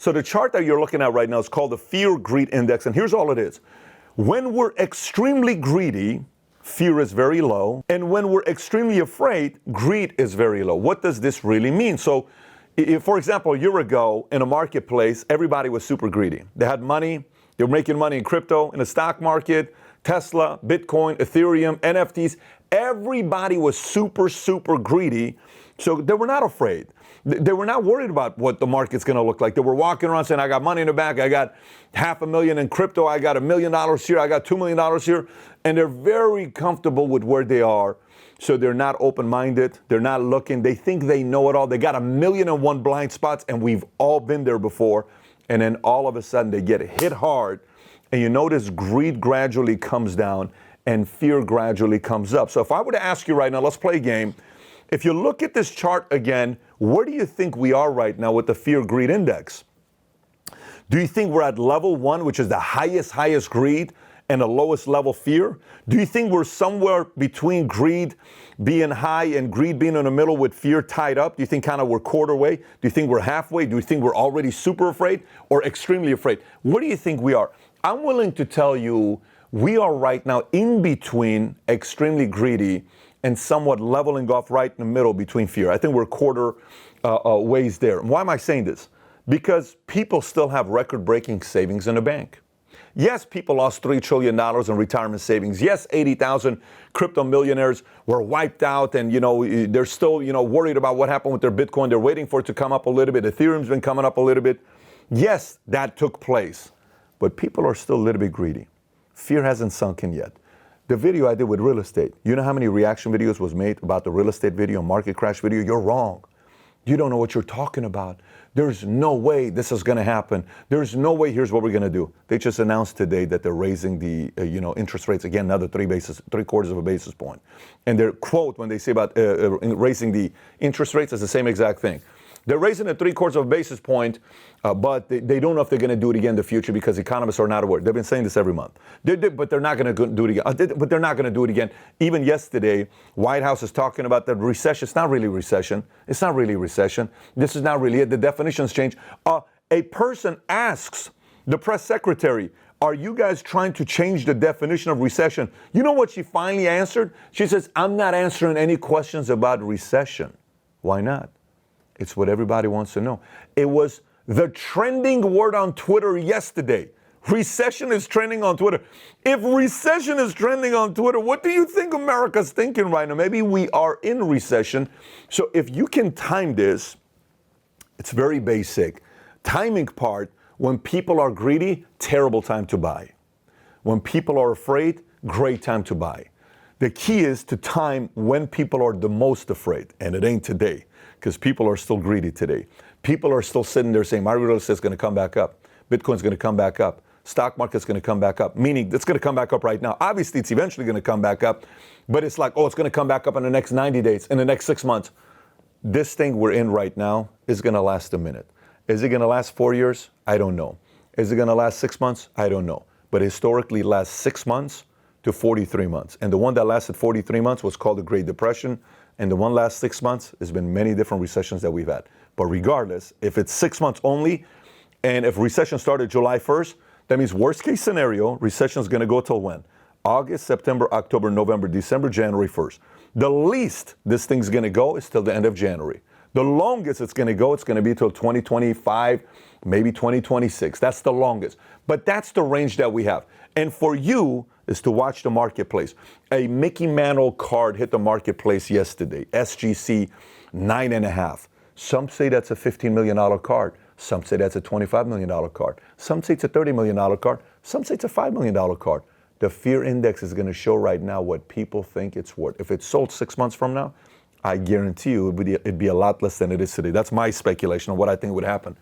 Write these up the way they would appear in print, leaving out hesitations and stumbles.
So the chart that you're looking at right now is called the Fear-Greed Index, and here's all it is. When we're extremely greedy, fear is very low, and when we're extremely afraid, greed is very low. What does this really mean? So, if, for example, a year ago in a marketplace, everybody was super greedy. They had money, they were making money in crypto, in the stock market, Tesla, Bitcoin, Ethereum, NFTs. Everybody was super, super greedy, so they were not afraid. They were not worried about what the market's going to look like. They were walking around saying, I got money in the bank, I got $500,000 in crypto, I got $1 million here, I got $2 million here, and they're very comfortable with where they are. So they're not open-minded, they're not looking, they think they know it all. They got 1,000,001 blind spots, and we've all been there before. And then all of a sudden they get hit hard, and you notice greed gradually comes down and fear gradually comes up. So if I were to ask you right now, let's play a game. If you look at this chart again, where do you think we are right now with the Fear-Greed Index? Do you think we're at level 1, which is the highest greed, and the lowest level fear? Do you think we're somewhere between greed being high and greed being in the middle with fear tied up? Do you think kind of we're quarter way? Do you think we're halfway? Do you think we're already super afraid or extremely afraid? Where do you think we are? I'm willing to tell you we are right now in between extremely greedy and somewhat leveling off right in the middle between fear. I think we're quarter ways there. Why am I saying this? Because people still have record-breaking savings in the bank. Yes, people lost $3 trillion in retirement savings. Yes, 80,000 crypto millionaires were wiped out, and they're still worried about what happened with their Bitcoin. They're waiting for it to come up a little bit. Ethereum's been coming up a little bit. Yes, that took place, but people are still a little bit greedy. Fear hasn't sunk in yet. The video I did with real estate, you know how many reaction videos was made about the real estate video, market crash video? You're wrong. You don't know what you're talking about. There's no way this is going to happen. There's no way. Here's what we're going to do. They just announced today that they're raising the interest rates again, another 3/4 of a basis point. And their quote when they say about raising the interest rates is the same exact thing. They're raising it 3/4 of a basis point, but they don't know if they're going to do it again in the future because economists are not aware. They've been saying this every month. But they're not going to do it again. But they're not going to do it again. Even yesterday, White House is talking about the recession. It's not really recession. It's not really recession. This is not really it. The definitions change. A person asks the press secretary, are you guys trying to change the definition of recession? You know what she finally answered? She says, I'm not answering any questions about recession. Why not? It's what everybody wants to know. It was the trending word on Twitter yesterday. Recession is trending on Twitter. If recession is trending on Twitter, what do you think America's thinking right now? Maybe we are in recession. So if you can time this, it's very basic. Timing part, when people are greedy, terrible time to buy. When people are afraid, great time to buy. The key is to time when people are the most afraid, and it ain't today. Because people are still greedy today. People are still sitting there saying, my real estate is going to come back up. Bitcoin's going to come back up. Stock market's going to come back up. Meaning it's going to come back up right now. Obviously, it's eventually going to come back up. But it's like, it's going to come back up in the next 90 days, in the next 6 months. This thing we're in right now is going to last a minute. Is it going to last 4 years? I don't know. Is it going to last 6 months? I don't know. But historically, it lasts 6 months to 43 months. And the one that lasted 43 months was called the Great Depression. And the one last 6 months, there's been many different recessions that we've had. But regardless, if it's 6 months only, and if recession started July 1st, that means worst case scenario, recession is going to go till when? August, September, October, November, December, January 1st. The least this thing's going to go is till the end of January. The longest it's going to be till 2025, maybe 2026. That's the longest. But that's the range that we have. And for you is to watch the marketplace. A Mickey Mantle card hit the marketplace yesterday, SGC 9.5. Some say that's a $15 million card. Some say that's a $25 million card. Some say it's a $30 million card. Some say it's a $5 million card. The fear index is going to show right now what people think it's worth. If it's sold 6 months from now, I guarantee you it'd be a lot less than it is today. That's my speculation on what I think would happen.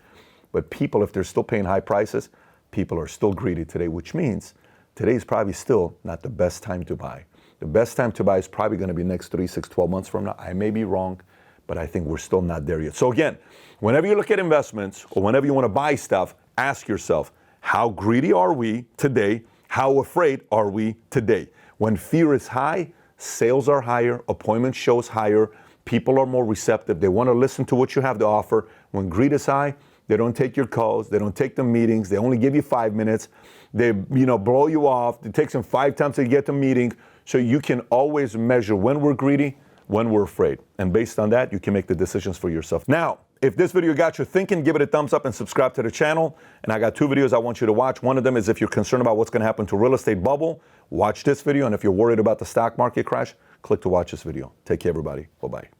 But people, if they're still paying high prices, people are still greedy today, which means today is probably still not the best time to buy. The best time to buy is probably going to be next 3, 6, 12 months from now. I may be wrong, but I think we're still not there yet. So again, whenever you look at investments or whenever you want to buy stuff, ask yourself, how greedy are we today? How afraid are we today? When fear is high, sales are higher, appointment shows higher, people are more receptive. They want to listen to what you have to offer. When greed is high, They don't take your calls. They don't take the meetings. They only give you 5 minutes. They, blow you off. It takes them 5 times to get the meeting. So you can always measure when we're greedy, when we're afraid. And based on that, you can make the decisions for yourself. Now, if this video got you thinking, give it a thumbs up and subscribe to the channel. And I got 2 videos I want you to watch. One of them is if you're concerned about what's going to happen to real estate bubble, watch this video. And if you're worried about the stock market crash, click to watch this video. Take care, everybody. Bye-bye.